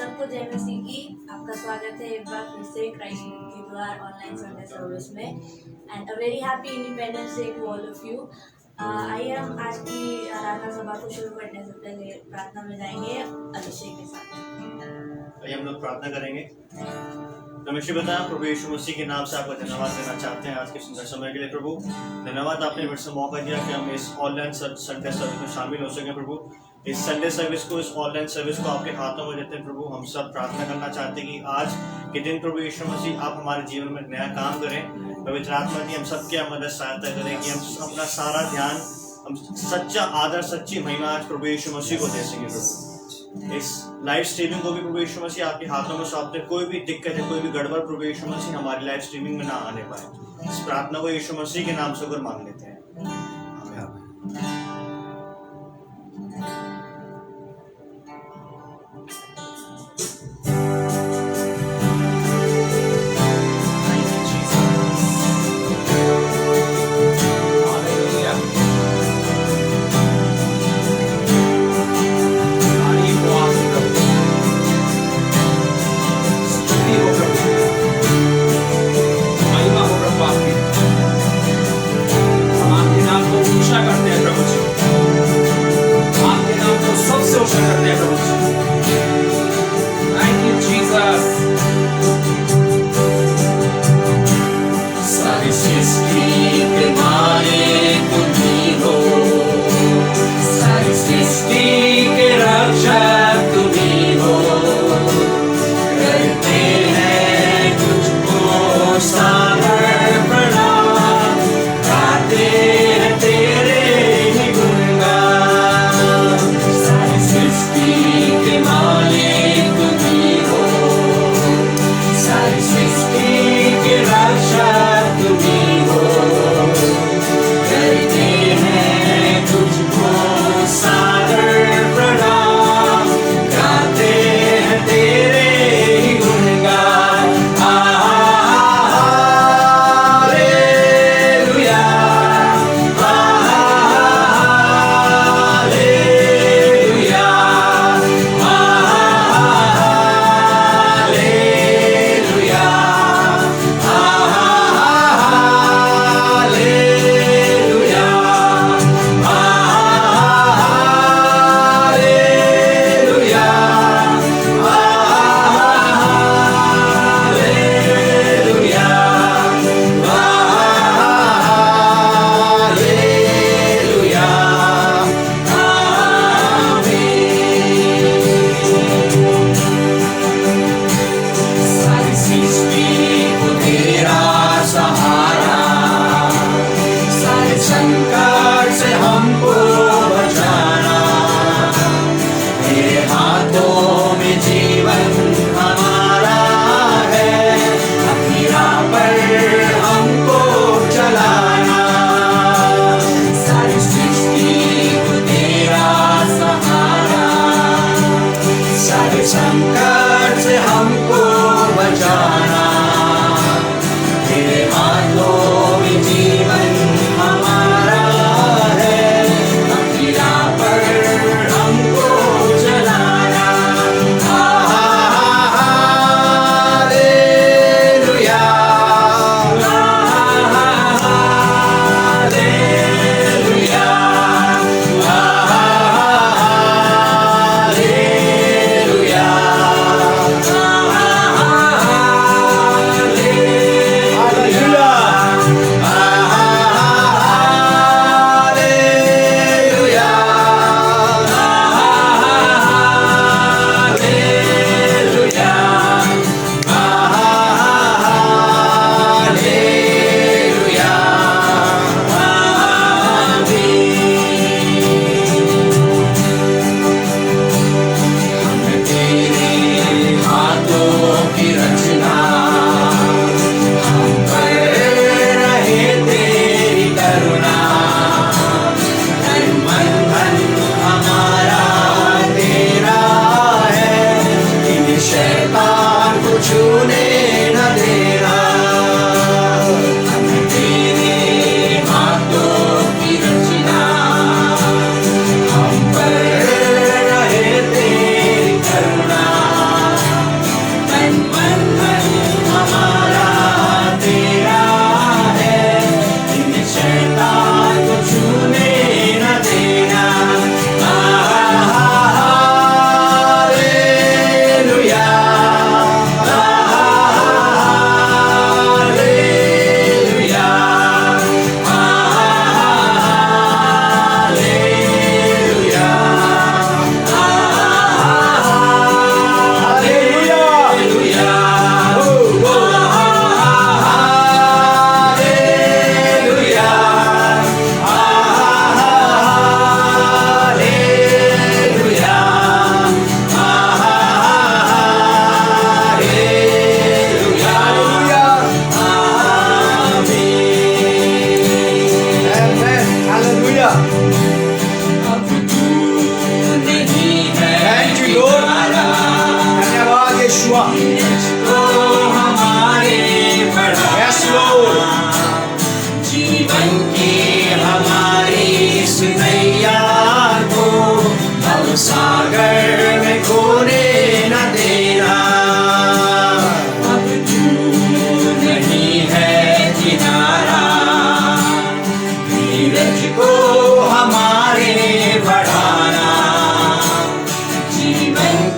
सबको जय मसीह की। आपका स्वागत है एक बार फिर से क्राइस्ट के द्वार ऑनलाइन संडे सर्विस में and a very happy Independence Day to all of you. आइए हम आज की आराधना सभा को शुरू करने से पहले प्रार्थना में जाएंगे अभिषेक के साथ। आइए हम लोग प्रार्थना करेंगे। नमस्ते बता प्रभु यीशु मसीह के नाम से आपको धन्यवाद देना चाहते हैं आज के सुंदर समय के लिए। प्रभु धन्यवाद, आपने मेरे से मौका दिया कि हम इस ऑनलाइन संडे सर्विस में शामिल हो सकें। प्रभु इस संडे सर्विस को, इस ऑनलाइन सर्विस को आपके हाथों में देते हैं। प्रभु हम सब प्रार्थना करना चाहते हैं कि आज के दिन प्रभु यीशु मसीह आप हमारे जीवन में नया काम करें। पवित्र आत्मा की हम सबके मदद सहायता करें कि हम अपना सारा ध्यान, हम सच्चा आदर, सच्ची महिमा आज प्रभु यीशु मसीह को दे सकें। प्रभु इस लाइव स्ट्रीमिंग को भी प्रभु यीशु मसीह आपके हाथों में सौंपते। कोई भी दिक्कत है, कोई भी गड़बड़ प्रभु यीशु मसीह हमारी लाइव स्ट्रीमिंग में ना आने पाए। इस प्रार्थना को यीशु मसीह के नाम से अगर मांग लेते हैं।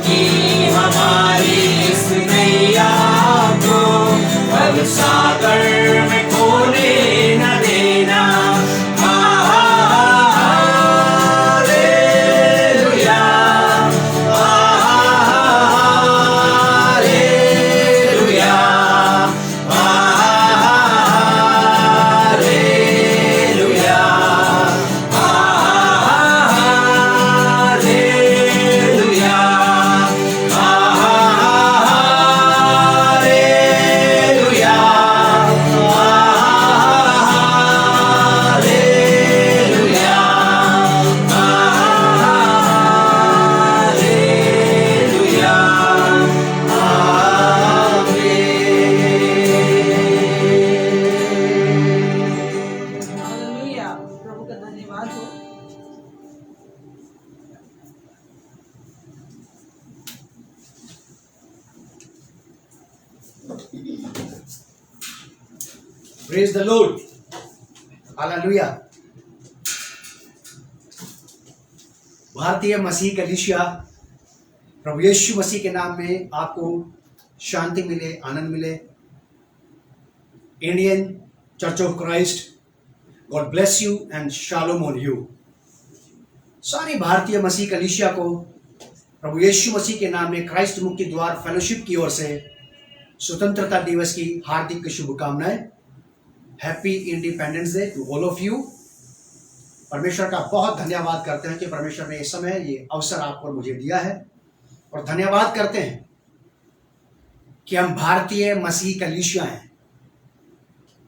की हमारी इस नैया को भव सागर में खोने न देना। Hallelujah, hallelujah, hallelujah, hallelujah, hallelujah, hallelujah. प्रभु का धन्यवाद हो। Praise the Lord. Hallelujah. भारतीय मसीह कलीसिया प्रभु यीशु मसीह के नाम में आपको शांति मिले, आनंद मिले। Indian church of Christ, God bless you and shalom on you. सारी भारतीय मसीह कलीसिया को प्रभु यीशु मसीह के नाम में क्राइस्ट मुक्ति द्वार फेलोशिप की ओर से स्वतंत्रता दिवस की हार्दिक शुभकामनाएं। Happy Independence Day to all of you. परमेश्वर का बहुत धन्यवाद करते हैं कि परमेश्वर ने इस समय ये अवसर आपको और मुझे दिया है, और धन्यवाद करते हैं कि हम भारतीय मसीह कलीसिया हैं।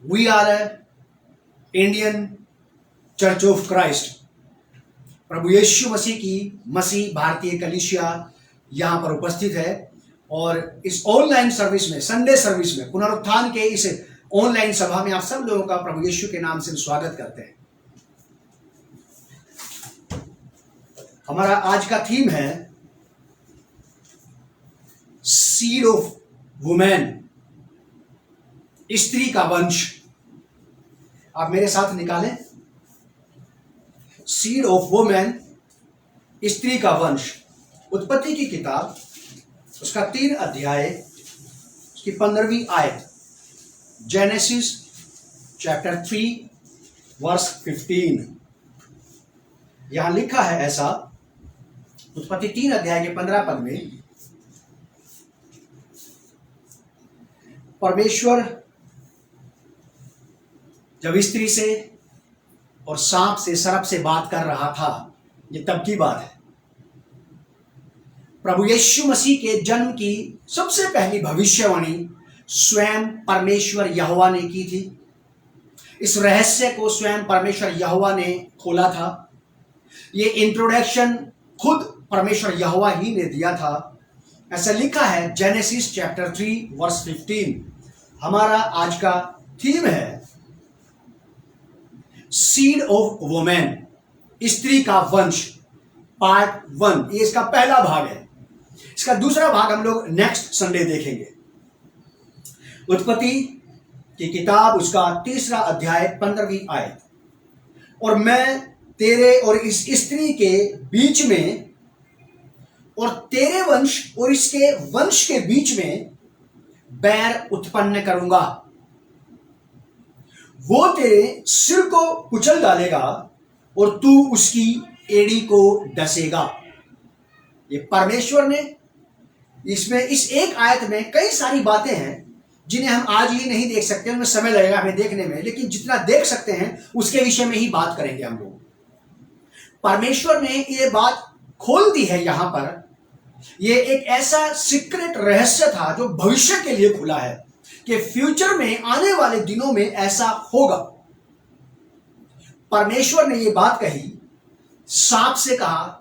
We are Indian church of Christ. प्रभु यीशु मसीह की मसीह भारतीय कलीसिया यहाँ पर उपस्थित है, और इस ऑनलाइन सर्विस में, संडे सर्विस में, पुनरुत्थान के इस ऑनलाइन सभा में आप सब लोगों का प्रभु यीशु के नाम से स्वागत करते हैं। हमारा आज का थीम है सीड ऑफ वुमेन, स्त्री का वंश। आप मेरे साथ निकालें, सीड ऑफ वुमेन, स्त्री का वंश। उत्पत्ति की किताब उसका 3 अध्याय, उसकी 15वीं आयत। Genesis chapter 3 verse 15। यहां लिखा है ऐसा, उत्पत्ति 3 अध्याय के 15 पद में, परमेश्वर जब स्त्री से और सांप से, सर्प से बात कर रहा था, ये तब की बात है। प्रभु यीशु मसीह के जन्म की सबसे पहली भविष्यवाणी स्वयं परमेश्वर यहोवा ने की थी। इस रहस्य को स्वयं परमेश्वर यहोवा ने खोला था। ये इंट्रोडक्शन खुद परमेश्वर यहोवा ही ने दिया था। ऐसा लिखा है जेनेसिस चैप्टर 3 वर्स 15। हमारा आज का थीम है सीड ऑफ वुमेन, स्त्री का वंश, पार्ट 1। ये इसका पहला भाग है। इसका दूसरा भाग हम लोग नेक्स्ट संडे देखेंगे। उत्पत्ति की किताब उसका 3 अध्याय 15वीं आयत। और मैं तेरे और इस स्त्री के बीच में और तेरे वंश और इसके वंश के बीच में बैर उत्पन्न करूंगा। वो तेरे सिर को कुचल डालेगा और तू उसकी एड़ी को डसेगा। ये परमेश्वर ने इसमें, इस एक आयत में कई सारी बातें हैं जिन्हें हम आज ही नहीं देख सकते, उनमें समय लगेगा हमें देखने में, लेकिन जितना देख सकते हैं उसके विषय में ही बात करेंगे हम लोग। परमेश्वर ने ये बात खोल दी है यहां पर। ये एक ऐसा सीक्रेट रहस्य था जो भविष्य के लिए खुला है कि फ्यूचर में, आने वाले दिनों में ऐसा होगा। परमेश्वर ने ये बात कही, सांप से कहा,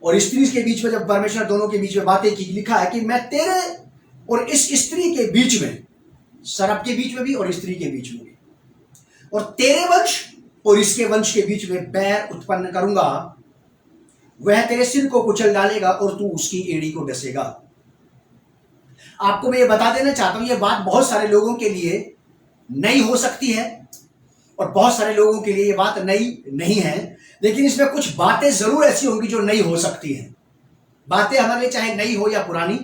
और स्त्री के बीच में जब परमेश्वर दोनों के बीच में बातें की, लिखा है कि मैं तेरे और इस स्त्री के बीच में, सर्प के बीच में भी और स्त्री के बीच में भी, और तेरे वंश और इसके वंश के बीच में बैर उत्पन्न करूंगा। वह तेरे सिर को कुचल डालेगा और तू उसकी एड़ी को डसेगा। आपको मैं ये बता देना चाहता हूं, ये बात बहुत सारे लोगों के लिए नई हो सकती है और बहुत सारे लोगों के लिए ये बात नई नहीं है, लेकिन इसमें कुछ बातें जरूर ऐसी होंगी जो नई हो सकती हैं। बातें हमारे लिए चाहे नई हो या पुरानी,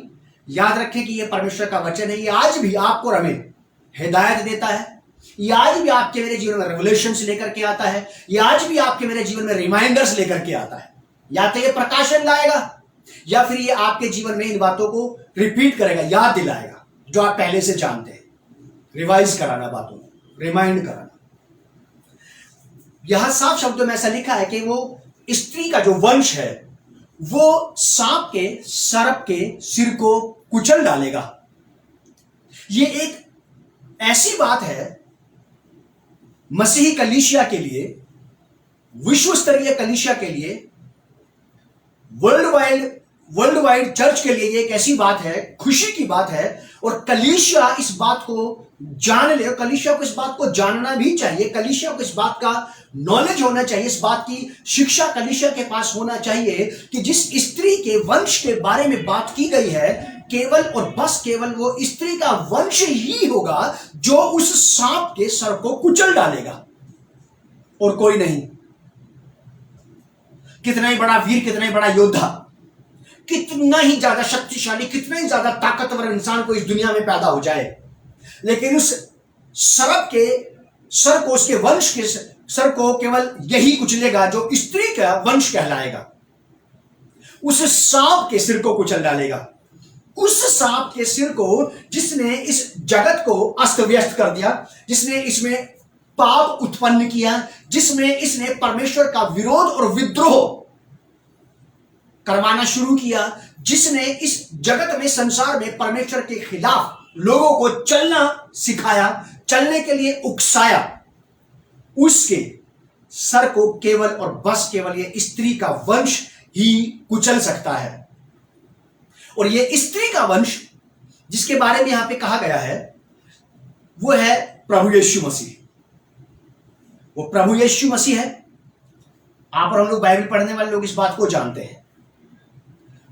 याद रखें कि यह परमेश्वर का वचन है। ये आज भी आपको और हमें हिदायत देता है। ये आज भी आपके मेरे जीवन में रेवलेशंस लेकर के आता है। ये आज भी आपके मेरे जीवन में रिमाइंडर्स लेकर के आता है। या तो ये प्रकाशन लाएगा या फिर ये आपके जीवन में इन बातों को रिपीट करेगा, याद दिलाएगा जो आप पहले से जानते हैं। रिवाइज कराना, बातों को रिमाइंड कराना। यहां साफ शब्दों में ऐसा लिखा है कि वो स्त्री का जो वंश है वो सांप के, सर्प के सिर को कुचल डालेगा। ये एक ऐसी बात है मसीही कलीसिया के लिए, विश्व स्तरीय कलीसिया के लिए, वर्ल्ड वाइड चर्च के लिए ये एक ऐसी बात है, खुशी की बात है। और कलीसिया इस बात को जान ले, और कलीसिया को इस बात को जानना भी चाहिए। कलीसिया को इस बात का नॉलेज होना चाहिए, इस बात की शिक्षा कलीसिया के पास होना चाहिए कि जिस स्त्री के वंश के बारे में बात की गई है, केवल और बस केवल वो स्त्री का वंश ही होगा जो उस सांप के सर को कुचल डालेगा, और कोई नहीं। कितना ही बड़ा वीर, कितना ही बड़ा योद्धा, कितना ही ज्यादा शक्तिशाली, कितना ही ज्यादा ताकतवर इंसान को इस दुनिया में पैदा हो जाए, लेकिन उस सर्प के सर को, उसके वंश के सर को केवल यही कुचलेगा जो स्त्री का वंश कहलाएगा। उस सांप के सिर को कुचल डालेगा। उस सांप के सिर को जिसने इस जगत को अस्त व्यस्त कर दिया, जिसने इसमें पाप उत्पन्न किया, जिसमें इसने परमेश्वर का विरोध और विद्रोह करवाना शुरू किया, जिसने इस जगत में, संसार में परमेश्वर के खिलाफ लोगों को चलना सिखाया, चलने के लिए उकसाया, उसके सर को केवल और बस केवल ये स्त्री का वंश ही कुचल सकता है। और ये स्त्री का वंश जिसके बारे में यहां पे कहा गया है वो है प्रभु यीशु मसीह। वो प्रभु यीशु मसीह है। आप और हम लोग बाइबल पढ़ने वाले लोग इस बात को जानते हैं।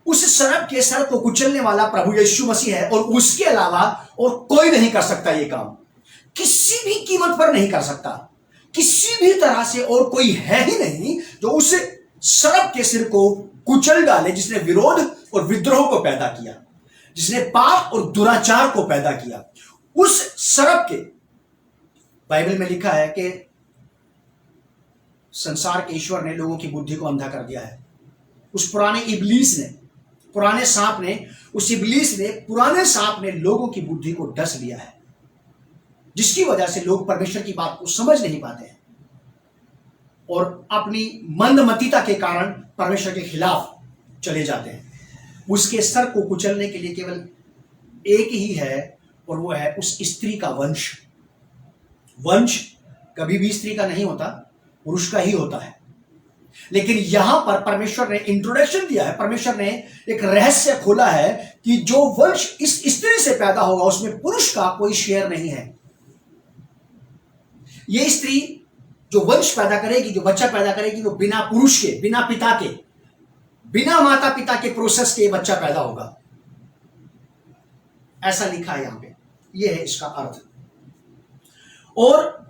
उस सर्प के सर को कुचलने वाला प्रभु यीशु मसीह है, और उसके अलावा और कोई नहीं कर सकता ये काम। किसी भी कीमत पर नहीं कर सकता, किसी भी तरह से और कोई है ही नहीं जो उस सर्प के सिर को कुचल डाले, जिसने विरोध और विद्रोह को पैदा किया, जिसने पाप और दुराचार को पैदा किया। उस सर्प के, बाइबल में लिखा है कि संसार के ईश्वर ने लोगों की बुद्धि को अंधा कर दिया है। उस पुराने इब्लीस ने, पुराने सांप ने, उस इब्लीस ने, पुराने सांप ने लोगों की बुद्धि को डस लिया है, जिसकी वजह से लोग परमेश्वर की बात को समझ नहीं पाते हैं और अपनी मंदमतिता के कारण परमेश्वर के खिलाफ चले जाते हैं। उसके सर को कुचलने के लिए केवल एक ही है, और वो है उस स्त्री का वंश। वंश कभी भी स्त्री का नहीं होता, पुरुष का ही होता है। लेकिन यहां पर परमेश्वर ने इंट्रोडक्शन दिया है, परमेश्वर ने एक रहस्य खोला है कि जो वंश इस स्त्री से पैदा होगा उसमें पुरुष का कोई शेयर नहीं है। ये स्त्री जो वंश पैदा करेगी, जो बच्चा पैदा करेगी, वो बिना पुरुष के, बिना पिता के, बिना माता पिता के प्रोसेस के बच्चा पैदा होगा। ऐसा लिखा है यहां पे, ये है इसका अर्थ। और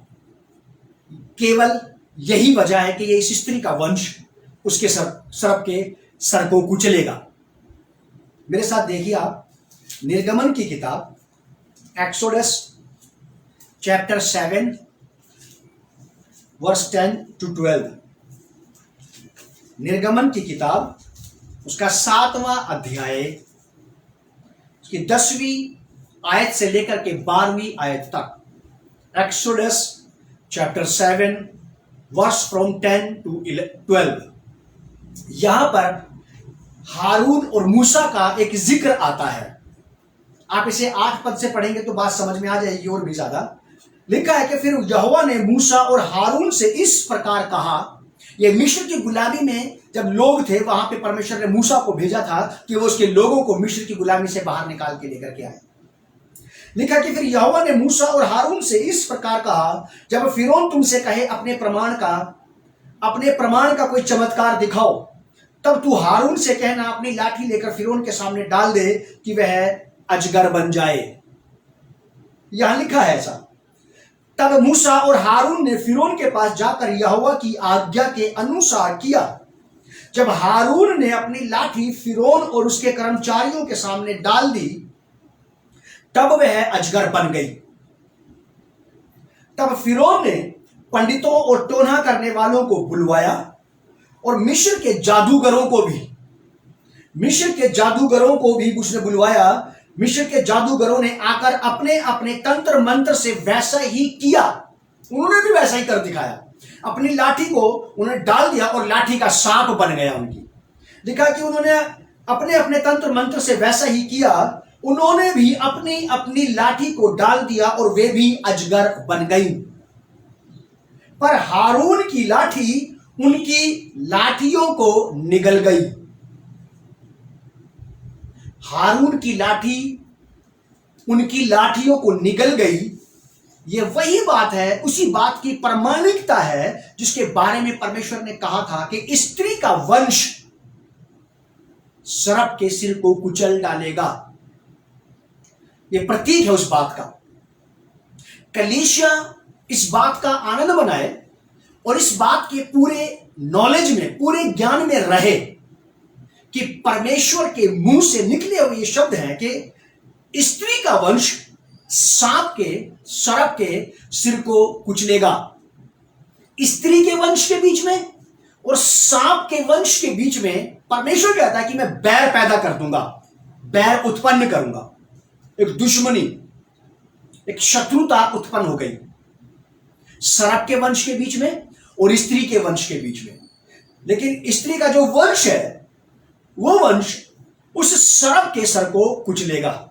केवल यही वजह है कि ये इस स्त्री का वंश उसके सर्प के सर को कुचलेगा। मेरे साथ देखिए आप निर्गमन की किताब, एक्सोडस चैप्टर 7 वर्स 10 to 12। निर्गमन की किताब उसका 7वां अध्याय, उसकी 10वीं आयत से लेकर के 12वीं आयत तक। Exodus chapter 7 verse from 10 to 12। यहां पर हारून और मूसा का एक जिक्र आता है। आप इसे 8 पद से पढ़ेंगे तो बात समझ में आ जाएगी और भी ज्यादा। लिखा है कि फिर यहोवा ने मूसा और हारून से इस प्रकार कहा। ये मिस्र की गुलामी में जब लोग थे, वहां पे परमेश्वर ने मूसा को भेजा था कि वो उसके लोगों को मिस्र की गुलामी से बाहर निकाल के लेकर के आए। लिखा कि फिर यहोवा ने मूसा और हारून से इस प्रकार कहा, जब फिरौन तुमसे कहे अपने प्रमाण का कोई चमत्कार दिखाओ, तब तू हारून से कहना अपनी लाठी लेकर फिरौन के सामने डाल दे कि वह अजगर बन जाए। यहां लिखा है ऐसा। तब मूसा और हारून ने फिरौन के पास जाकर यहोवा की आज्ञा के अनुसार किया। जब हारून ने अपनी लाठी फिरौन और उसके कर्मचारियों के सामने डाल दी, तब वह अजगर बन गई। तब फिरौन ने पंडितों और टोना करने वालों को बुलवाया और मिस्र के जादूगरों को भी उसने बुलवाया। मिस्र के जादूगरों ने आकर अपने अपने तंत्र मंत्र से वैसा ही किया। उन्होंने भी वैसा ही कर दिखाया। अपनी लाठी को उन्होंने डाल दिया और लाठी का सांप बन गया। उनकी दिखा कि उन्होंने अपने अपने तंत्र मंत्र से वैसा ही किया। उन्होंने भी अपनी अपनी लाठी को डाल दिया और वे भी अजगर बन गई। पर हारून की लाठी उनकी लाठियों को निगल गई। हारून की लाठी उनकी लाठियों को निगल गई। यह वही बात है, उसी बात की प्रामाणिकता है जिसके बारे में परमेश्वर ने कहा था कि स्त्री का वंश सर्प के सिर को कुचल डालेगा। यह प्रतीक है उस बात का। कलीसिया इस बात का आनंद मनाए और इस बात के पूरे नॉलेज में, पूरे ज्ञान में रहे कि परमेश्वर के मुंह से निकले हुए ये शब्द हैं कि स्त्री का वंश सर्प के सिर को कुचलेगा। स्त्री के वंश के बीच में और सांप के वंश के बीच में परमेश्वर कहता है कि मैं बैर पैदा कर दूंगा, बैर उत्पन्न करूंगा। एक दुश्मनी, एक शत्रुता उत्पन्न हो गई सर्प के वंश के बीच में और स्त्री के वंश के बीच में। लेकिन स्त्री का जो वंश है, वो वंश उस सर्प के सर को कुचलेगा।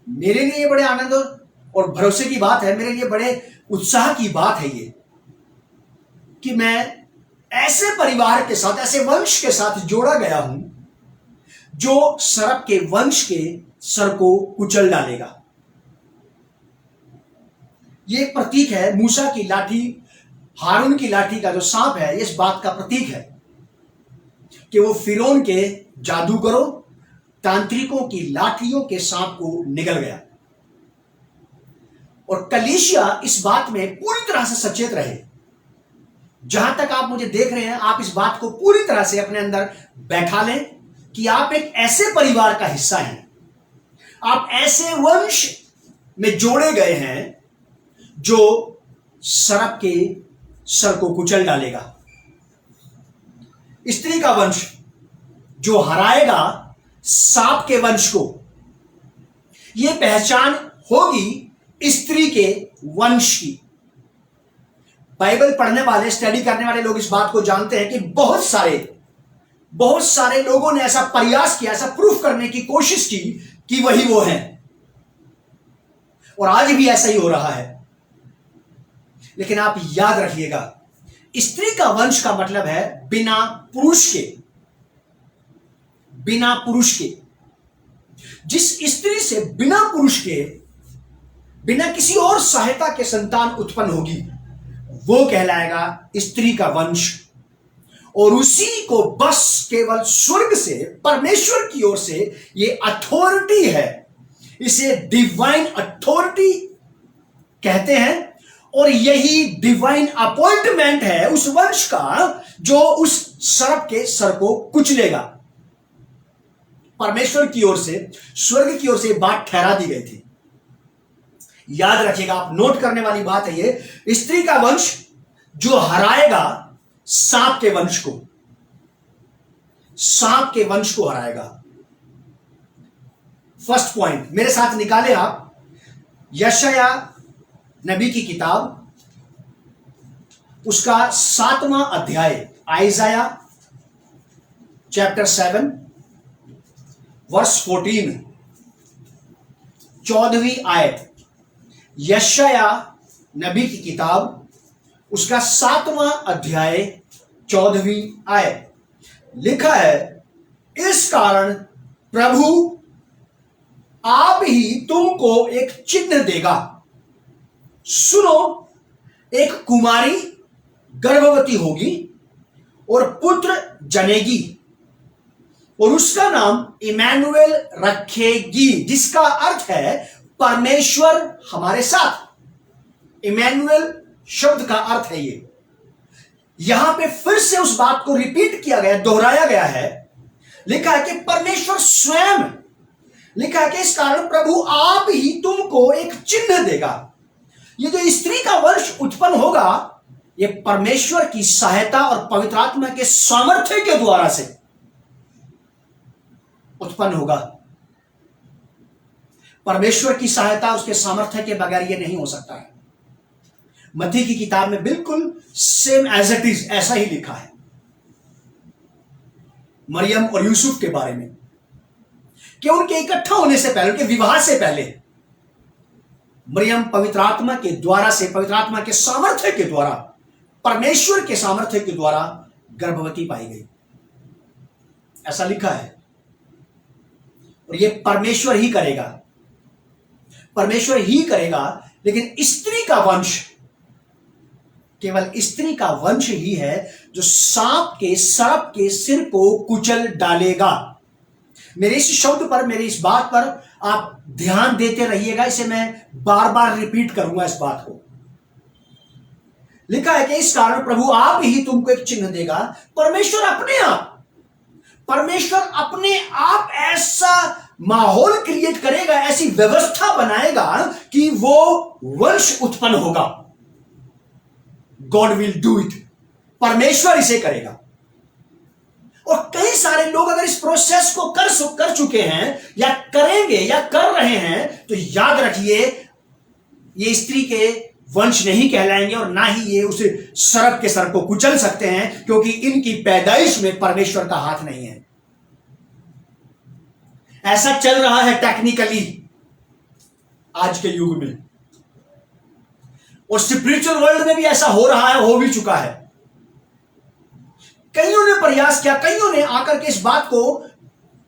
मेरे लिए बड़े आनंद और भरोसे की बात है, मेरे लिए बड़े उत्साह की बात है ये कि मैं ऐसे परिवार के साथ, ऐसे वंश के साथ जोड़ा गया हूं जो सर्प के वंश के सर को कुचल डालेगा। ये एक प्रतीक है। मूसा की लाठी, हारून की लाठी का जो सांप है, इस बात का प्रतीक है कि वो फिरौन के जादूगरों, तांत्रिकों की लाठियों के सांप को निगल गया। और कलीसिया इस बात में पूरी तरह से सचेत रहे। जहां तक आप मुझे देख रहे हैं, आप इस बात को पूरी तरह से अपने अंदर बैठा लें कि आप एक ऐसे परिवार का हिस्सा हैं, आप ऐसे वंश में जोड़े गए हैं जो सर्प के सर को कुचल डालेगा। स्त्री का वंश जो हराएगा सांप के वंश को, यह पहचान होगी स्त्री के वंश की। बाइबल पढ़ने वाले, स्टडी करने वाले लोग इस बात को जानते हैं कि बहुत सारे लोगों ने ऐसा प्रयास किया, ऐसा प्रूफ करने की कोशिश की कि वही वो है, और आज भी ऐसा ही हो रहा है। लेकिन आप याद रखिएगा, स्त्री का वंश का मतलब है बिना पुरुष के। जिस स्त्री से बिना पुरुष के, बिना किसी और सहायता के संतान उत्पन्न होगी, वो कहलाएगा स्त्री का वंश। और उसी को बस केवल स्वर्ग से, परमेश्वर की ओर से ये अथॉरिटी है, इसे डिवाइन अथॉरिटी कहते हैं। और यही डिवाइन अपॉइंटमेंट है उस वंश का जो उस सर्प के सर को कुचलेगा। परमेश्वर की ओर से, स्वर्ग की ओर से बात ठहरा दी गई थी। याद रखिएगा, आप नोट करने वाली बात है ये, स्त्री का वंश जो हराएगा सांप के वंश को, सांप के वंश को हराएगा। फर्स्ट पॉइंट मेरे साथ निकाले आप, यशाया नबी की किताब, उसका 7वां अध्याय, आइजाया चैप्टर 7 वर्स 14, 14वीं आयत। यशाया नबी की किताब, उसका 7वां अध्याय 14वीं आयत, लिखा है, इस कारण प्रभु आप ही तुमको एक चिन्ह देगा। सुनो, एक कुमारी गर्भवती होगी और पुत्र जनेगी और उसका नाम इमैनुएल रखेगी, जिसका अर्थ है परमेश्वर हमारे साथ। इमैनुएल शब्द का अर्थ है ये। यहां पे फिर से उस बात को रिपीट किया गया, दोहराया गया है। लिखा है कि परमेश्वर स्वयं, लिखा है कि इस कारण प्रभु आप ही तुमको एक चिन्ह देगा। ये जो स्त्री का वंश उत्पन्न होगा, ये परमेश्वर की सहायता और पवित्र आत्मा के सामर्थ्य के द्वारा से उत्पन्न होगा। परमेश्वर की सहायता, उसके सामर्थ्य के बगैर ये नहीं हो सकता है। मत्ती की किताब में बिल्कुल सेम एज इट इज ऐसा ही लिखा है मरियम और यूसुफ के बारे में, कि उनके इकट्ठा होने से पहले, उनके विवाह से पहले मरियम पवित्र आत्मा के द्वारा से, पवित्र आत्मा के सामर्थ्य के द्वारा, परमेश्वर के सामर्थ्य के द्वारा गर्भवती पाई गई, ऐसा लिखा है। और ये परमेश्वर ही करेगा, परमेश्वर ही करेगा। लेकिन स्त्री का वंश, केवल स्त्री का वंश ही है जो सांप के, सर्प के सिर को कुचल डालेगा। मेरे इस शब्द पर, मेरी इस बात पर आप ध्यान देते रहिएगा। इसे मैं बार बार रिपीट करूंगा इस बात को। लिखा है कि इस कारण प्रभु आप ही तुमको एक चिन्ह देगा। परमेश्वर अपने आप, परमेश्वर अपने आप ऐसा माहौल क्रिएट करेगा, ऐसी व्यवस्था बनाएगा कि वो वंश उत्पन्न होगा। गॉड विल डू इट, परमेश्वर इसे करेगा। और कई सारे लोग अगर इस प्रोसेस को कर चुके हैं या करेंगे या कर रहे हैं, तो याद रखिए ये स्त्री के वंश नहीं कहलाएंगे और ना ही ये उस सर्प के सर को कुचल सकते हैं, क्योंकि इनकी पैदाइश में परमेश्वर का हाथ नहीं है। ऐसा चल रहा है टेक्निकली आज के युग में, और स्पिरिचुअल वर्ल्ड में भी ऐसा हो रहा है, हो भी चुका है। कईयों ने प्रयास किया, कईयों ने आकर के इस बात को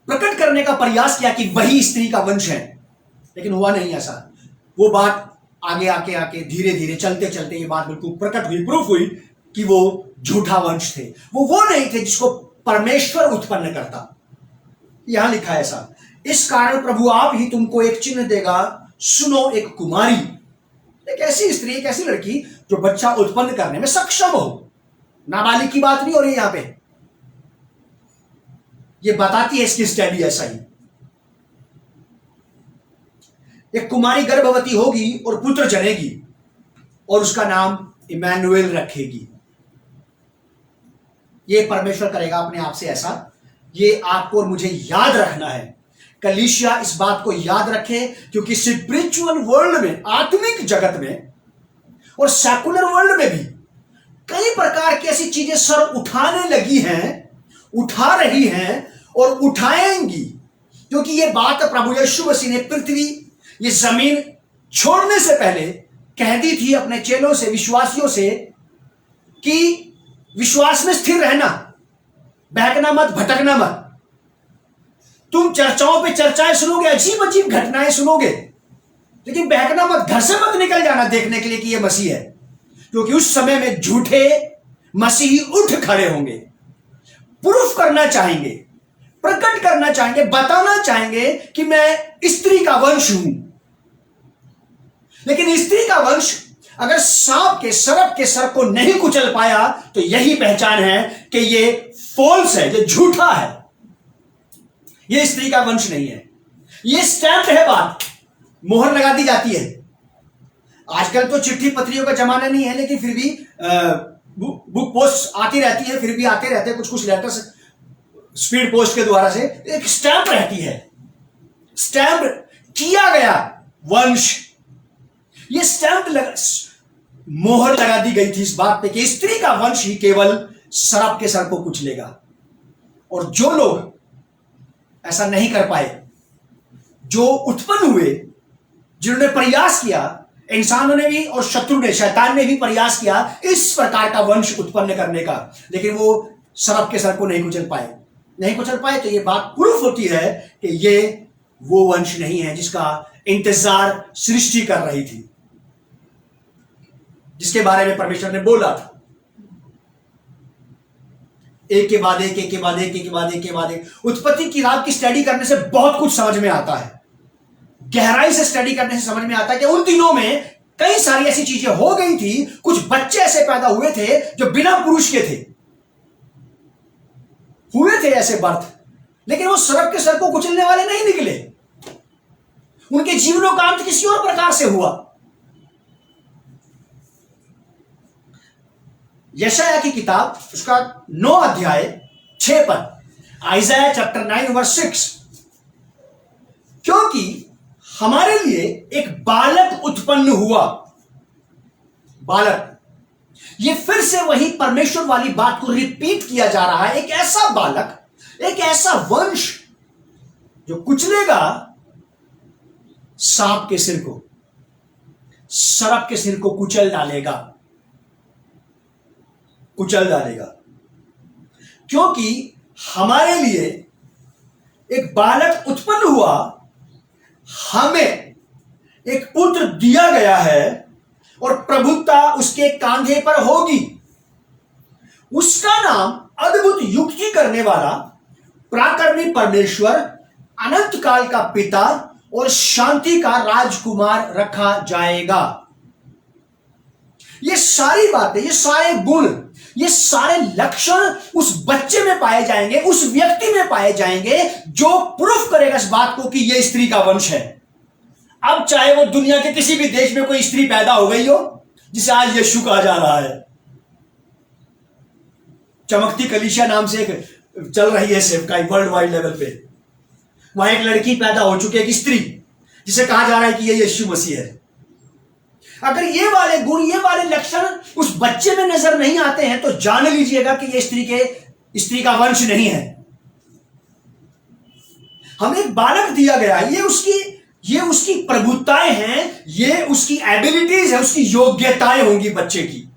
प्रकट करने का प्रयास किया कि वही स्त्री का वंश है, लेकिन हुआ नहीं ऐसा। वो बात आगे आके धीरे धीरे चलते चलते ये बात बिल्कुल प्रकट हुई, प्रूफ हुई कि वो झूठा वंश थे। वो नहीं थे जिसको परमेश्वर उत्पन्न करता। यहां लिखा है ऐसा, इस कारण प्रभु आप ही तुमको एक चिन्ह देगा। सुनो, एक कुमारी, एक ऐसी स्त्री, एक ऐसी लड़की जो बच्चा उत्पन्न करने में सक्षम हो। नाबालिग की बात नहीं हो रही यहां पे, ये बताती है इसकी स्टडी ऐसा ही। एक कुमारी गर्भवती होगी और पुत्र जनेगी और उसका नाम इमैनुएल रखेगी। ये परमेश्वर करेगा अपने आप से ऐसा। ये आपको और मुझे याद रखना है। कलीसिया इस बात को याद रखे, क्योंकि स्पिरिचुअल वर्ल्ड में, आत्मिक जगत में और सेकुलर वर्ल्ड में भी कई प्रकार की ऐसी चीजें सर उठाने लगी हैं, उठा रही हैं और उठाएंगी, क्योंकि ये बात प्रभु यीशु मसीह ने पृथ्वी, ये जमीन छोड़ने से पहले कह दी थी अपने चेलों से, विश्वासियों से, कि विश्वास में स्थिर रहना, बहकना मत, भटकना मत। तुम चर्चाओं पे चर्चाएं सुनोगे, अजीब अजीब घटनाएं सुनोगे, लेकिन बहकना मत, घर से मत निकल जाना देखने के लिए कि यह मसीह है, क्योंकि उस समय में झूठे मसीही उठ खड़े होंगे, प्रूफ करना चाहेंगे, प्रकट करना चाहेंगे, बताना चाहेंगे कि मैं स्त्री का वंश हूं। लेकिन स्त्री का वंश अगर सांप के, सर्प के सर को नहीं कुचल पाया, तो यही पहचान है कि ये फॉल्स है, ये झूठा है, ये स्त्री का वंश नहीं है। ये स्टैम्प है, बात मोहर लगा दी जाती है। आजकल तो चिट्ठी पत्रियों का जमाना नहीं है, लेकिन फिर भी बुक पोस्ट आती रहती है, फिर भी आते रहते हैं कुछ लेटर्स स्पीड पोस्ट के द्वारा से। एक स्टैंप रहती है, स्टैंप किया गया वंश। ये स्टैंप मोहर लगा दी गई थी इस बात पे कि स्त्री का वंश ही केवल सर्प के सर को कुचलेगा। और जो लोग ऐसा नहीं कर पाए, जो उत्पन्न हुए, जिन्होंने प्रयास किया, इंसानों ने भी और शत्रु ने, शैतान ने भी प्रयास किया इस प्रकार का वंश उत्पन्न करने का, लेकिन वो सर्प के सर को नहीं कुचल पाए। तो ये बात प्रूफ होती है कि ये वो वंश नहीं है जिसका इंतजार सृष्टि कर रही थी, जिसके बारे में परमेश्वर ने बोला था। एक के बाद एक, एक के बाद एक, एक के बाद एक के बाद एक। उत्पत्ति की किताब की स्टडी करने से बहुत कुछ समझ में आता है, गहराई से स्टडी करने से समझ में आता है कि उन दिनों में कई सारी ऐसी चीजें हो गई थी, कुछ बच्चे ऐसे पैदा हुए थे जो बिना पुरुष के थे, हुए थे ऐसे बर्थ, लेकिन वो सर्प के सर को कुचलने वाले नहीं निकले। उनके जीवनों का अंत किसी और प्रकार से हुआ। यशाया की किताब उसका 9 अध्याय 6 पद, आइज़ाया चैप्टर 9 वर्स 6, क्योंकि हमारे लिए एक बालक उत्पन्न हुआ। बालक, ये फिर से वही परमेश्वर वाली बात को रिपीट किया जा रहा है। एक ऐसा बालक, एक ऐसा वंश जो कुचलेगा सांप के सिर को, सर्प के सिर को कुचल डालेगा, कुचल डालेगा। क्योंकि हमारे लिए एक बालक उत्पन्न हुआ, हमें एक पुत्र दिया गया है और प्रभुता उसके कांधे पर होगी। उसका नाम अद्भुत युक्ति करने वाला, पराक्रमी परमेश्वर, अनंत काल का पिता और शांति का राजकुमार रखा जाएगा। ये सारी बातें, ये सारे गुण, ये सारे लक्षण उस बच्चे में पाए जाएंगे, उस व्यक्ति में पाए जाएंगे जो प्रूफ करेगा इस बात को कि यह स्त्री का वंश है। अब चाहे वो दुनिया के किसी भी देश में कोई स्त्री पैदा हो गई हो, जिसे आज यीशु कहा जा रहा है, चमकती कलीसिया नाम से एक चल रही है सेवकाई वर्ल्ड वाइड लेवल पे, वहां एक लड़की पैदा हो चुकी है, एक स्त्री, जिसे कहा जा रहा है कि यह यीशु मसीह है। अगर ये वाले गुण, ये वाले लक्षण उस बच्चे में नजर नहीं आते हैं तो जान लीजिएगा कि यह स्त्री का वंश नहीं है। हमें एक बालक दिया गया है, ये उसकी प्रभुताएं हैं, ये उसकी एबिलिटीज है, उसकी योग्यताएं होंगी बच्चे की,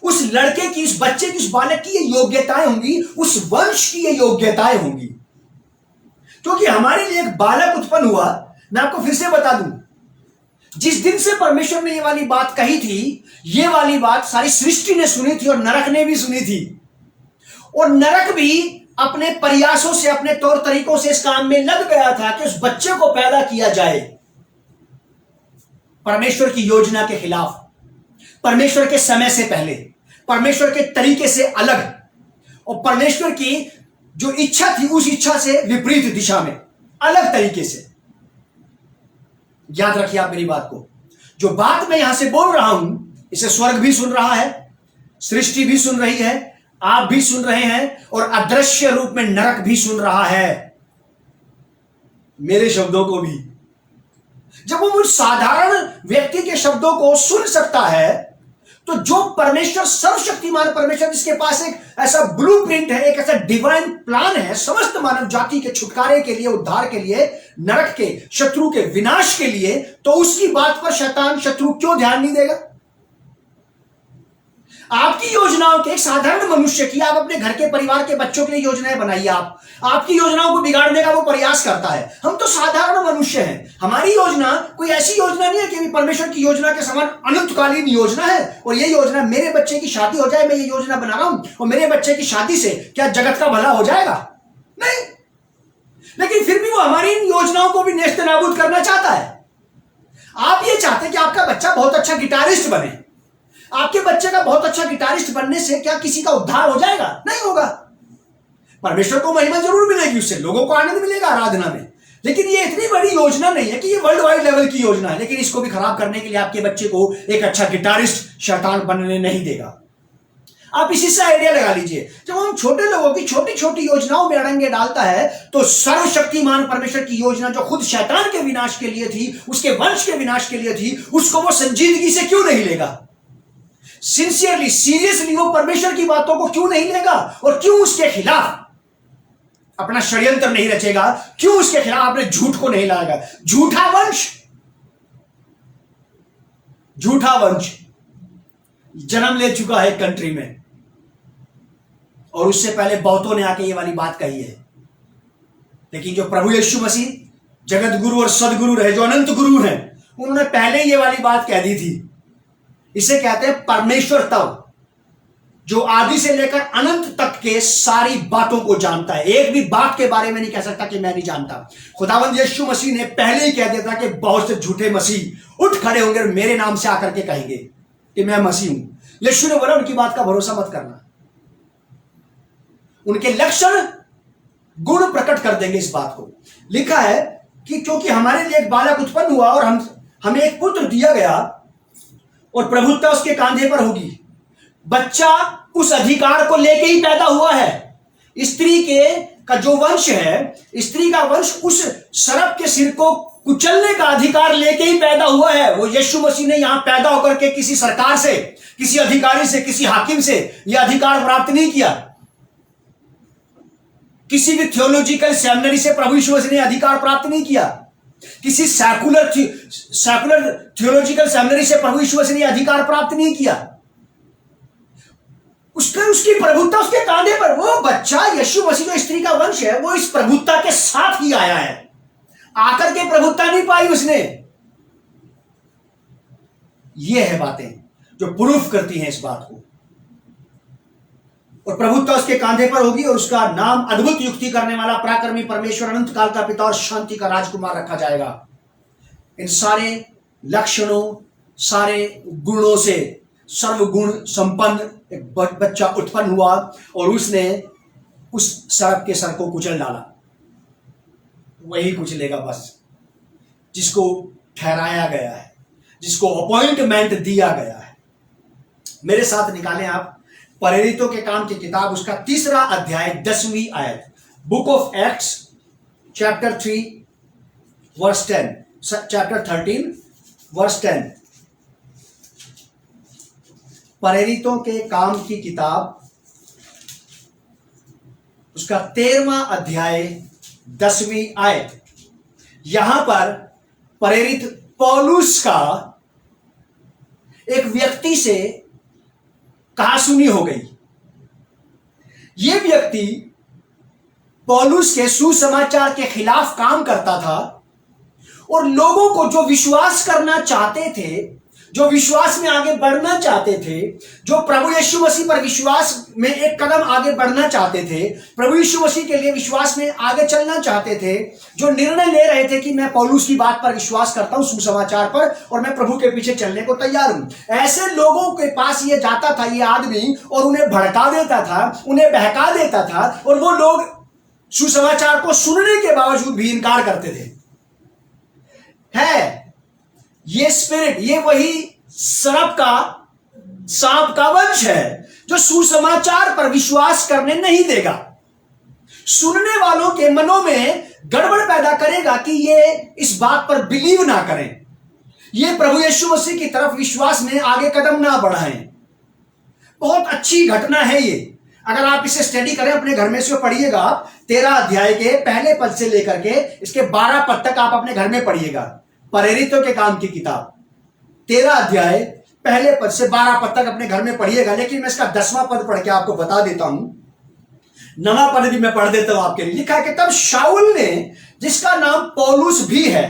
उस लड़के की, उस बच्चे की, उस बालक की ये योग्यताएं होंगी, उस वंश की ये योग्यताएं होंगी। क्योंकि हमारे लिए एक बालक उत्पन्न हुआ। मैं आपको फिर से बता दूं, जिस दिन से परमेश्वर ने ये वाली बात कही थी, ये वाली बात सारी सृष्टि ने सुनी थी और नरक ने भी सुनी थी, और नरक भी अपने प्रयासों से, अपने तौर तरीकों से इस काम में लग गया था कि उस बच्चे को पैदा किया जाए परमेश्वर की योजना के खिलाफ, परमेश्वर के समय से पहले, परमेश्वर के तरीके से अलग, और परमेश्वर की जो इच्छा थी उस इच्छा से विपरीत दिशा में, अलग तरीके से। याद रखिए आप मेरी बात को, जो बात मैं यहां से बोल रहा हूं, इसे स्वर्ग भी सुन रहा है, सृष्टि भी सुन रही है, आप भी सुन रहे हैं, और अदृश्य रूप में नरक भी सुन रहा है मेरे शब्दों को भी। जब वो मुझ साधारण व्यक्ति के शब्दों को सुन सकता है, तो जो परमेश्वर, सर्वशक्तिमान परमेश्वर, जिसके पास एक ऐसा ब्लूप्रिंट है, एक ऐसा डिवाइन प्लान है समस्त मानव जाति के छुटकारे के लिए, उद्धार के लिए, नरक के शत्रु के विनाश के लिए, तो उसकी बात पर शैतान, शत्रु क्यों ध्यान नहीं देगा? आपकी योजनाओं के, एक साधारण मनुष्य की, आप अपने घर के परिवार के बच्चों के लिए योजनाएं बनाइए, आपकी योजनाओं को बिगाड़ने का वो प्रयास करता है। हम तो साधारण मनुष्य हैं, हमारी योजना कोई ऐसी योजना नहीं है कि परमेश्वर की योजना के समान अनंतकालीन योजना है, और ये योजना मेरे बच्चे की शादी हो जाए, मैं ये योजना बना रहा हूं, और मेरे बच्चे की शादी से क्या जगत का भला हो जाएगा? नहीं। लेकिन फिर भी वो हमारी इन योजनाओं को भी नेस्त नाबूद करना चाहता है। आप ये चाहते हैं कि आपका बच्चा बहुत अच्छा गिटारिस्ट बने। आपके बच्चे का बहुत अच्छा गिटारिस्ट बनने से क्या किसी का उद्धार हो जाएगा? नहीं होगा। परमेश्वर को महिमा जरूर मिलेगी, उससे लोगों को आनंद मिलेगा आराधना में, लेकिन ये इतनी बड़ी योजना नहीं है कि ये वर्ल्ड वाइड लेवल की योजना है। लेकिन इसको भी खराब करने के लिए आपके बच्चे को एक अच्छा गिटारिस्ट शैतान बनने नहीं देगा। आप इसी से आइडिया लगा लीजिए, जब हम छोटे लोगों की छोटी छोटी योजनाओं में अड़ंगे डालता है, तो सर्वशक्तिमान परमेश्वर की योजना जो खुद शैतान के विनाश के लिए थी, उसके वंश के विनाश के लिए थी, उसको वो संजीदगी से क्यों नहीं लेगा? सिंसियरली, सीरियसली वो परमेश्वर की बातों को क्यों नहीं लेगा? और क्यों उसके खिलाफ अपना षड्यंत्र नहीं रचेगा? क्यों उसके खिलाफ अपने झूठ को नहीं लाएगा? झूठा वंश जन्म ले चुका है कंट्री में, और उससे पहले बहुतों ने आके ये वाली बात कही है। लेकिन जो प्रभु यीशु मसीह जगत गुरु और सदगुरु रहे, जो अनंत गुरु हैं, उन्होंने पहले ये वाली बात कह दी थी। इसे कहते हैं परमेश्वर तव, जो आदि से लेकर अनंत तक के सारी बातों को जानता है। एक भी बात के बारे में नहीं कह सकता कि मैं नहीं जानता। खुदावंद यीशु मसीह ने पहले ही कह दिया था कि बहुत से झूठे मसीह उठ खड़े होंगे और मेरे नाम से आकर के कहेंगे कि मैं मसीह हूं। यीशु ने बोला उनकी बात का भरोसा मत करना, उनके लक्षण गुण प्रकट कर देंगे इस बात को। लिखा है कि क्योंकि हमारे लिए एक बालक उत्पन्न हुआ और हमें एक पुत्र दिया गया और प्रभुत्व उसके कांधे पर होगी। बच्चा उस अधिकार को लेके ही पैदा हुआ है। स्त्री का जो वंश है, स्त्री का वंश उस सर्प के सिर को कुचलने का अधिकार लेके ही पैदा हुआ है। वो यीशु मसीह ने यहां पैदा होकर के किसी सरकार से, किसी अधिकारी से, किसी हाकिम से यह अधिकार प्राप्त नहीं किया। किसी भी थियोलॉजिकल सेमिनरी से प्रभु यीशु मसीह ने अधिकार प्राप्त नहीं किया। किसी सेकुलर थियोलॉजिकल सेमिनरी से प्रभु यीशु मसीह ने अधिकार प्राप्त नहीं किया। उसकी प्रभुत्ता उसके कांधे पर। वो बच्चा यीशु मसीह जो स्त्री का वंश है, वो इस प्रभुत्ता के साथ ही आया है। आकर के प्रभुत्ता नहीं पाई उसने। ये है बातें जो प्रूफ करती हैं इस बात को। और प्रभुत्ता उसके कांधे पर होगी और उसका नाम अद्भुत युक्ति करने वाला, पराक्रमी परमेश्वर, अनंत काल का पिता और शांति का राजकुमार रखा जाएगा। इन सारे लक्षणों, सारे गुणों से सर्वगुण संपन्न एक बच्चा उत्पन्न हुआ और उसने उस सर्प के सर को कुचल डाला। वही कुचलेगा बस, जिसको ठहराया गया है, जिसको अपॉइंटमेंट दिया गया है। मेरे साथ निकालें आप प्रेरितों के काम की किताब, उसका 3 अध्याय 10वीं आयत, book of Acts chapter 3 verse 10, chapter 13 verse 10। प्रेरितों के काम की किताब, उसका 13वां अध्याय 10वीं आयत। यहां पर प्रेरित पौलुस का एक व्यक्ति से कहासुनी हो गई। यह व्यक्ति पौलुस के सुसमाचार के खिलाफ काम करता था और लोगों को जो विश्वास करना चाहते थे, जो विश्वास में आगे बढ़ना चाहते थे, जो प्रभु यीशु मसीह पर विश्वास में एक कदम आगे बढ़ना चाहते थे, प्रभु यीशु मसीह के लिए विश्वास में आगे चलना चाहते थे, जो निर्णय ले रहे थे कि मैं पौलुस की बात पर विश्वास करता हूं, सुसमाचार पर, और मैं प्रभु के पीछे चलने को तैयार हूं, ऐसे लोगों के पास ये जाता था ये आदमी और उन्हें भड़का देता था, उन्हें बहका देता था, और वो लोग सुसमाचार को सुनने के बावजूद भी इनकार करते थे। है ये स्पिरिट, ये वही सर्प का, सांप का वंश है जो सुसमाचार पर विश्वास करने नहीं देगा। सुनने वालों के मनों में गड़बड़ पैदा करेगा कि ये इस बात पर बिलीव ना करें, ये प्रभु यीशु मसीह की तरफ विश्वास में आगे कदम ना बढ़ाएं। बहुत अच्छी घटना है ये। अगर आप इसे स्टडी करें अपने घर में, से पढ़िएगा 13 अध्याय के पहले पद से लेकर के इसके 12 पद तक आप अपने घर में पढ़िएगा। प्रेरितों के काम की किताब 13 अध्याय पहले पद से 12 पद तक अपने घर में पढ़िएगा। लेकिन मैं इसका 10वां पद पढ़ के आपको बता देता हूं, 9वां पद भी मैं पढ़ देता हूं आपके लिए। लिखा है कि तब शाऊल ने, जिसका नाम पौलुस भी है,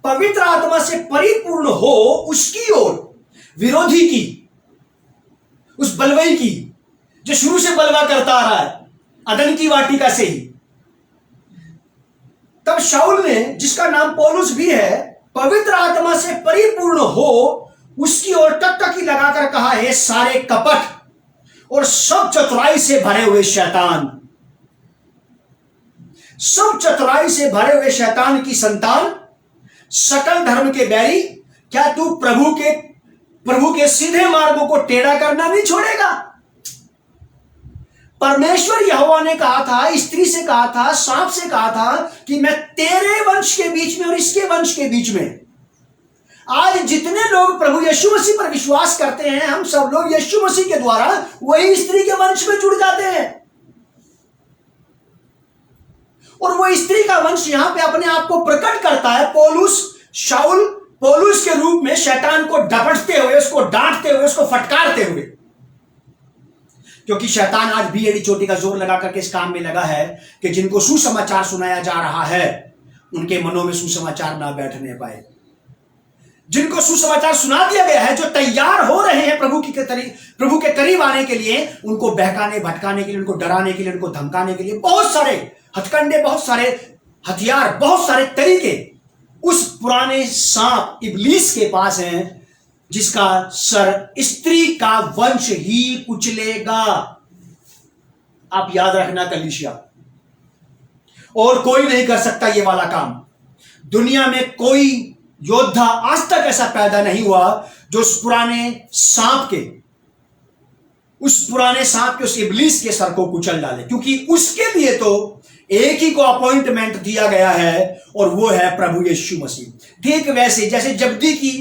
पवित्र आत्मा से परिपूर्ण हो उसकी ओर विरोधी की, उस बलवई की जो शुरू से बलवा करता आ रहा है, अदन की वाटिका से ही। तब शाऊल ने, जिसका नाम पौलुस भी है, पवित्र आत्मा से परिपूर्ण हो उसकी ओर टकटकी लगाकर कहा, हे सारे कपट और सब चतुराई से भरे हुए शैतान, सब चतुराई से भरे हुए शैतान की संतान, सकल धर्म के बैरी, क्या तू प्रभु के सीधे मार्गों को टेढ़ा करना नहीं छोड़ेगा? परमेश्वर यहोवा ने कहा था, स्त्री से कहा था, सांप से कहा था कि मैं तेरे वंश के बीच में और इसके वंश के बीच में। आज जितने लोग प्रभु यीशु मसीह पर विश्वास करते हैं, हम सब लोग यीशु मसीह के द्वारा वही स्त्री के वंश में जुड़ जाते हैं। और वो स्त्री का वंश यहां पे अपने आप को प्रकट करता है। शाऊल पौलुस के रूप में शैतान को डपटते हुए, उसको डांटते हुए, उसको फटकारते हुए। क्योंकि शैतान आज भी एड़ी चोटी का जोर लगा करके इस काम में लगा है कि जिनको सुसमाचार सुनाया जा रहा है उनके मनों में सुसमाचार ना बैठने पाए। जिनको सुसमाचार सुना दिया गया है, जो तैयार हो रहे हैं प्रभु के करीब आने के लिए, उनको बहकाने भटकाने के लिए, उनको डराने के लिए, उनको धमकाने के लिए बहुत सारे हथकंडे, बहुत सारे हथियार, बहुत सारे तरीके उस पुराने सांप इब्लीस के पास हैं, जिसका सर स्त्री का वंश ही कुचलेगा। आप याद रखना कलीसिया, और कोई नहीं कर सकता ये वाला काम। दुनिया में कोई योद्धा आज तक ऐसा पैदा नहीं हुआ जो उस पुराने सांप के उस इब्लीस के सर को कुचल डाले, क्योंकि उसके लिए तो एक ही को अपॉइंटमेंट दिया गया है, और वो है प्रभु यीशु मसीह। ठीक वैसे जैसे जब्दी की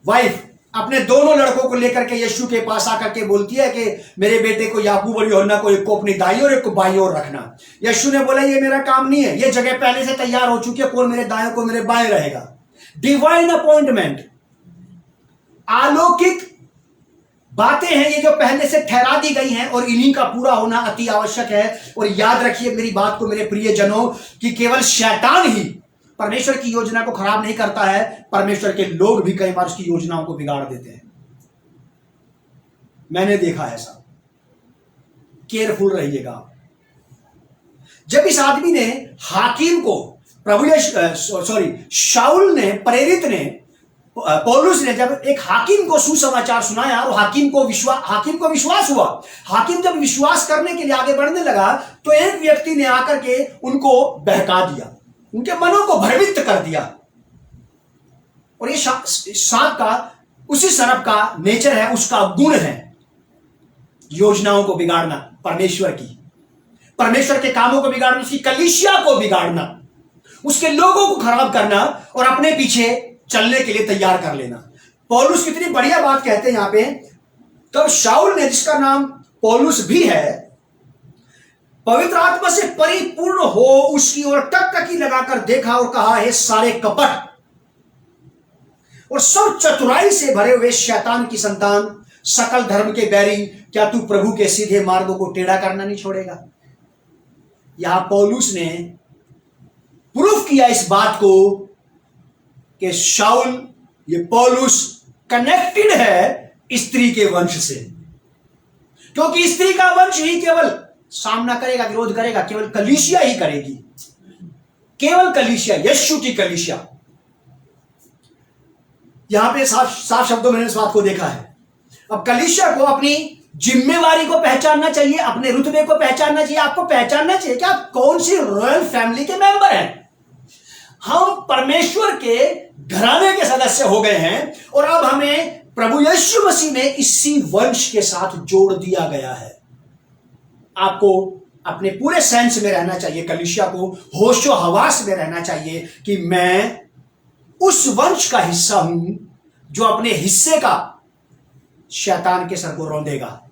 वाइफ अपने दोनों लड़कों को लेकर के यीशु के पास आकर के बोलती है कि मेरे बेटे को याकूब और यूहन्ना को, एक को अपनी दाई और एक को बाई ओर रखना। यीशु ने बोला ये मेरा काम नहीं है, ये जगह पहले से तैयार हो चुकी है, कौन मेरे दाएं को मेरे बाएं रहेगा। डिवाइन अपॉइंटमेंट, अलौकिक बातें हैं ये जो पहले से ठहरा दी गई हैं, और इन्हीं का पूरा होना अति आवश्यक है। और याद रखिए मेरी बात को मेरे प्रिय जनों, कि केवल शैतान ही परमेश्वर की योजना को खराब नहीं करता है, परमेश्वर के लोग भी कई बार उसकी योजनाओं को बिगाड़ देते हैं। मैंने देखा ऐसा, केयरफुल रहिएगा। जब इस आदमी ने हाकिम को शाऊल ने, प्रेरित ने, पौलुस ने जब एक हाकिम को सुसमाचार सुनाया, और हाकिम को विश्वास हुआ। हाकिम जब विश्वास करने के लिए आगे बढ़ने लगा, तो एक व्यक्ति ने आकर के उनको बहका दिया, उनके मनों को भ्रमित कर दिया। और ये सांप का, उसी सर्प का नेचर है, उसका गुण है योजनाओं को बिगाड़ना, परमेश्वर के कामों को बिगाड़ना, उसकी कलीसिया को बिगाड़ना, उसके लोगों को खराब करना, और अपने पीछे चलने के लिए तैयार कर लेना। पौलुस कितनी बढ़िया बात कहते हैं यहां पे। तब शाऊल ने, जिसका नाम पौलुस भी है, पवित्र आत्मा से परिपूर्ण हो उसकी ओर टकटकी लगाकर देखा और कहा, हे सारे कपट और सब चतुराई से भरे हुए शैतान की संतान, सकल धर्म के बैरी, क्या तू प्रभु के सीधे मार्गों को टेढ़ा करना नहीं छोड़ेगा। यहां पौलुस ने प्रूफ किया इस बात को कि शाऊल, ये पौलुस कनेक्टेड है स्त्री के वंश से, क्योंकि स्त्री का वंश ही केवल सामना करेगा, विरोध करेगा, केवल कलीसिया ही करेगी, केवल कलीसिया, यीशु की कलीसिया। यहां पे साफ शब्दों में इस बात को देखा है। अब कलीसिया को अपनी जिम्मेवारी को पहचानना चाहिए, अपने रुतबे को पहचानना चाहिए। आपको पहचानना चाहिए कि आप कौन सी रॉयल फैमिली के मेंबर हैं। हम परमेश्वर के घराने के सदस्य हो गए हैं, और अब हमें प्रभु यीशु मसीह में इसी वंश के साथ जोड़ दिया गया है। आपको अपने पूरे सेंस में रहना चाहिए, कलीसिया को होशो हवास में रहना चाहिए कि मैं उस वंश का हिस्सा हूं जो अपने हिस्से का शैतान के सर को रौंदेगा,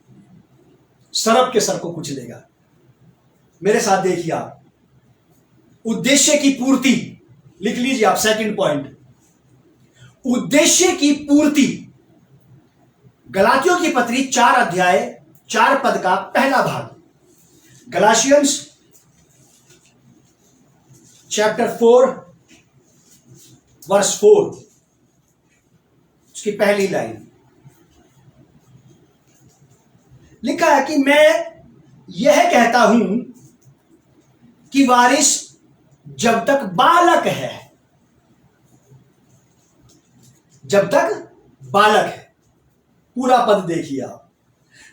सर्प के सर को कुचलेगा। मेरे साथ देखिए आप, उद्देश्य की पूर्ति लिख लीजिए आप, सेकंड पॉइंट, उद्देश्य की पूर्ति। गलातियों की पत्री 4 अध्याय 4 पद का पहला भाग, गलाशियंस चैप्टर 4 वर्स 4, उसकी पहली लाइन लिखा है कि मैं यह कहता हूं कि वारिस जब तक बालक है, जब तक बालक है, पूरा पद देखिए आप।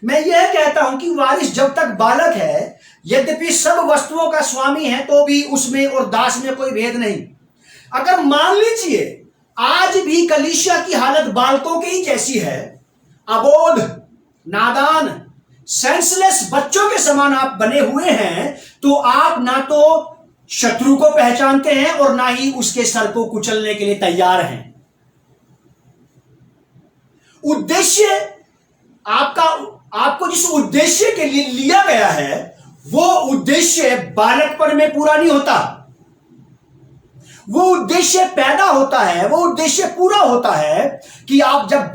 मैं यह कहता हूं कि वारिस जब तक बालक है, यद्यपि सब वस्तुओं का स्वामी है, तो भी उसमें और दास में कोई भेद नहीं। अगर मान लीजिए आज भी कलीसिया की हालत बालकों की ही जैसी है, अबोध, नादान, सेंसलेस बच्चों के समान आप बने हुए हैं, तो आप ना तो शत्रु को पहचानते हैं और ना ही उसके सर को कुचलने के लिए तैयार हैं। उद्देश्य आपको जिस उद्देश्य के लिए लिया गया है, वो उद्देश्य बालकपन में पूरा नहीं होता। वो उद्देश्य पैदा होता है, वो उद्देश्य पूरा होता है कि आप जब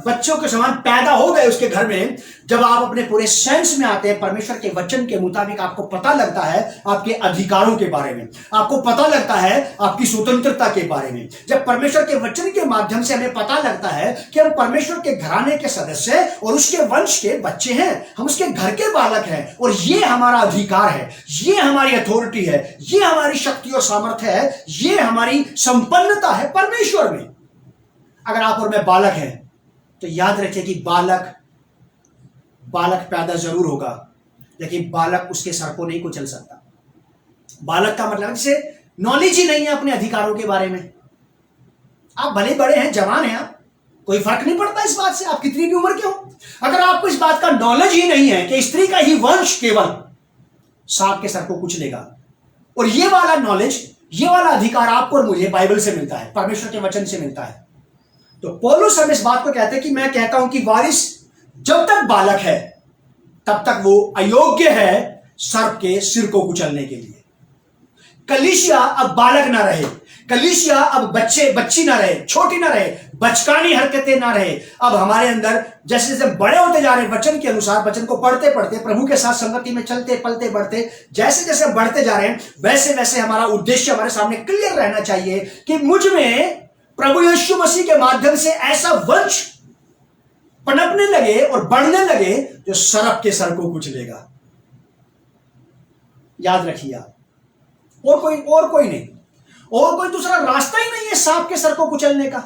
बच्चों के समान पैदा हो गए उसके घर में, जब आप अपने पूरे सेंस में आते हैं, परमेश्वर के वचन के मुताबिक आपको पता लगता है आपके अधिकारों के बारे में, आपको पता लगता है आपकी स्वतंत्रता के बारे में। जब परमेश्वर के वचन के माध्यम से हमें पता लगता है कि हम परमेश्वर के घराने के सदस्य और उसके वंश के बच्चे हैं, हम उसके घर के बालक हैं, और ये हमारा अधिकार है, ये हमारी अथॉरिटी है, ये हमारी शक्ति और सामर्थ्य है, ये हमारी संपन्नता है परमेश्वर में। अगर आप और मैं बालक हैं तो याद रखिए कि बालक पैदा जरूर होगा, लेकिन बालक उसके सर को नहीं कुचल सकता। बालक का मतलब जिसे नॉलेज ही नहीं है अपने अधिकारों के बारे में। आप भले बड़े हैं, जवान हैं, आप, कोई फर्क नहीं पड़ता इस बात से आप कितनी भी उम्र के हो। अगर आपको इस बात का नॉलेज ही नहीं है कि स्त्री का ही वंश केवल सांप के सर को कुचलेगा, और ये वाला नॉलेज, ये वाला अधिकार आपको और मुझे बाइबल से मिलता है, परमेश्वर के वचन से मिलता है, तो पौलुस हम इस बात को कहते हैं कि मैं कहता हूं कि वारिस जब तक बालक है तब तक वो अयोग्य है सर्प के सिर को कुचलने के लिए। कलीसिया अब बालक ना रहे, कलीसिया अब बच्ची ना रहे, छोटी ना रहे, बचकानी हरकतें ना रहे। अब हमारे अंदर जैसे जैसे बड़े होते जा रहे, वचन के अनुसार, वचन को पढ़ते पढ़ते, प्रभु के साथ संगति में चलते पलते बढ़ते, जैसे जैसे बढ़ते जा रहे हैं, वैसे वैसे हमारा उद्देश्य हमारे सामने क्लियर रहना चाहिए कि मुझ में प्रभु यीशु मसीह के माध्यम से ऐसा वंश पनपने लगे और बढ़ने लगे जो सर्प के सर को कुचलेगा। याद रखिए आप, और कोई नहीं, और कोई दूसरा रास्ता ही नहीं है सांप के सर को कुचलने का,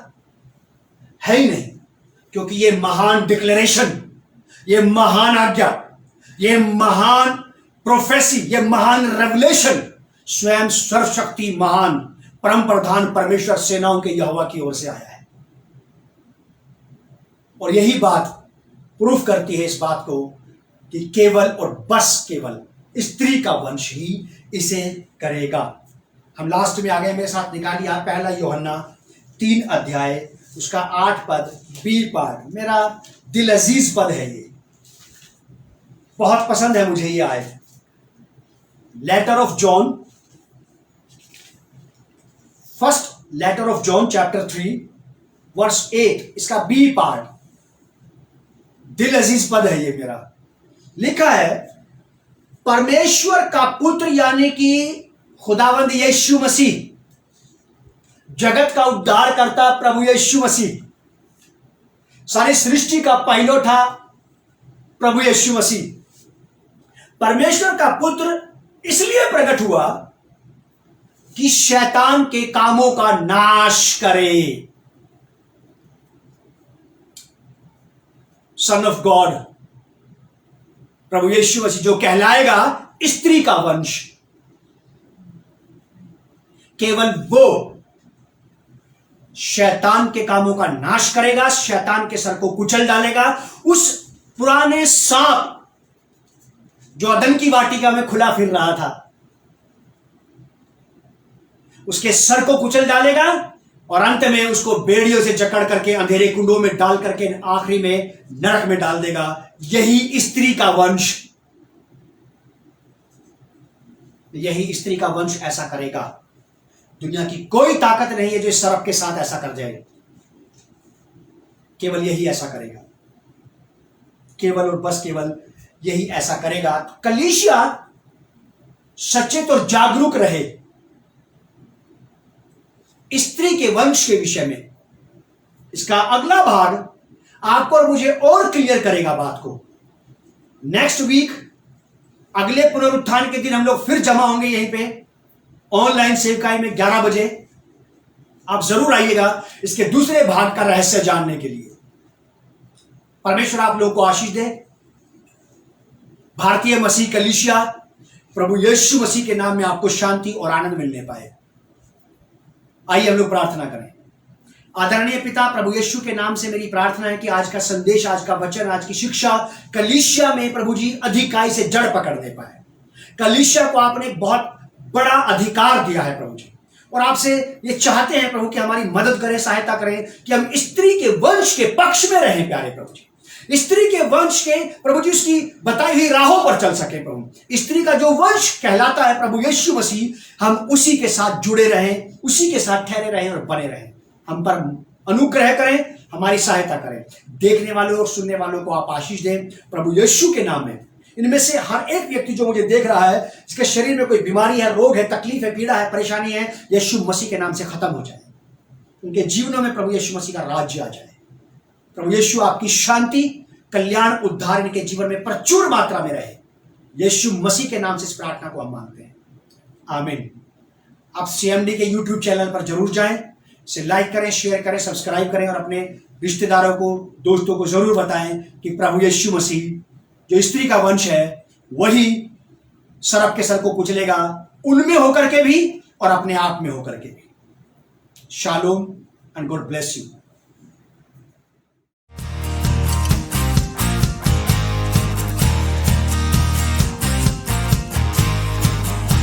है ही नहीं। क्योंकि ये महान डिक्लेरेशन, ये महान आज्ञा, ये महान प्रोफेसी, ये महान रेवलेशन स्वयं सर्वशक्ति महान परम प्रधान परमेश्वर सेनाओं के यहोवा की ओर से आया है। और यही बात प्रूफ करती है इस बात को कि केवल और बस केवल स्त्री का वंश ही इसे करेगा। हम लास्ट में आ गए, मेरे साथ निकालिए आप पहला यूहन्ना 3 अध्याय उसका 8 पद, बी पार्ट। मेरा दिल अजीज पद है, ये बहुत पसंद है मुझे ये आयत। Letter of John, first letter of John chapter 3 verse 8, इसका बी पार्ट, दिल अजीज पद है ये मेरा। लिखा है, परमेश्वर का पुत्र यानी कि खुदावंद यीशु मसीह, जगत का उद्धार करता प्रभु यीशु मसीह, सारी सृष्टि का पहिलौठा प्रभु यीशु मसीह, परमेश्वर का पुत्र इसलिए प्रकट हुआ कि शैतान के कामों का नाश करे। सन ऑफ गॉड प्रभु यीशु मसीह, जो कहलाएगा स्त्री का वंश, केवल वो शैतान के कामों का नाश करेगा, शैतान के सर को कुचल डालेगा। उस पुराने सांप जो अदन की वाटिका में खुला फिर रहा था, उसके सर को कुचल डालेगा और अंत में उसको बेड़ियों से जकड़ करके अंधेरे कुंडों में डाल करके आखिरी में नरक में डाल देगा। यही स्त्री का वंश, यही स्त्री का वंश ऐसा करेगा। दुनिया की कोई ताकत नहीं है जो इस सर्प के साथ ऐसा कर जाएगा, केवल यही ऐसा करेगा, केवल और बस केवल यही ऐसा करेगा। कलीसिया सचेत और जागरूक रहे स्त्री के वंश के विषय में। इसका अगला भाग आपको और मुझे और क्लियर करेगा बात को। नेक्स्ट वीक अगले पुनरुत्थान के दिन हम लोग फिर जमा होंगे यहीं पे ऑनलाइन सेवकाई में 11 बजे। आप जरूर आइएगा इसके दूसरे भाग का रहस्य जानने के लिए। परमेश्वर आप लोग को आशीष दे। भारतीय मसीह कलीसिया प्रभु यीशु मसीह के नाम में आपको शांति और आनंद मिलने पाए। आइए हम लोग प्रार्थना करें। आदरणीय पिता, प्रभु यीशु के नाम से मेरी प्रार्थना है कि आज का संदेश, आज का वचन, आज की शिक्षा कलीसिया में प्रभु जी अधिकाई से जड़ पकड़ने पाए। कलीसिया को आपने बहुत बड़ा अधिकार दिया है प्रभु जी, और आपसे ये चाहते हैं प्रभु कि हमारी मदद करें, सहायता करें कि हम स्त्री के वंश के पक्ष में रहें। प्यारे प्रभु जी, स्त्री के वंश के प्रभु जी उसकी बताई हुई राहों पर चल सके। प्रभु स्त्री का जो वंश कहलाता है प्रभु यीशु मसीह, हम उसी के साथ जुड़े रहें, उसी के साथ ठहरे रहें और बने रहें। हम पर अनुग्रह करें, हमारी सहायता करें। देखने वालों और सुनने वालों को आप आशीष दें प्रभु यीशु के नाम में। इनमें से हर एक व्यक्ति जो मुझे देख रहा है, जिसके शरीर में कोई बीमारी है, रोग है, तकलीफ है, पीड़ा है, परेशानी है, यीशु मसीह के नाम से खत्म हो जाए। उनके जीवनों में प्रभु यीशु मसीह का राज्य आ जाए। प्रभु यीशु आपकी शांति, कल्याण, उद्धार इनके जीवन में प्रचुर मात्रा में रहे। यीशु मसीह के नाम से इस प्रार्थना को हम मांगते हैं, आमीन। आप CMD के YouTube चैनल पर जरूर जाएं, इसे लाइक करें, शेयर करें, सब्सक्राइब करें और अपने रिश्तेदारों को, दोस्तों को जरूर बताएं कि प्रभु यीशु मसीह जो स्त्री का वंश है वही सरक के सर को कुचलेगा, उनमें होकर के भी और अपने आप में होकर के भी। Shalom and God bless you.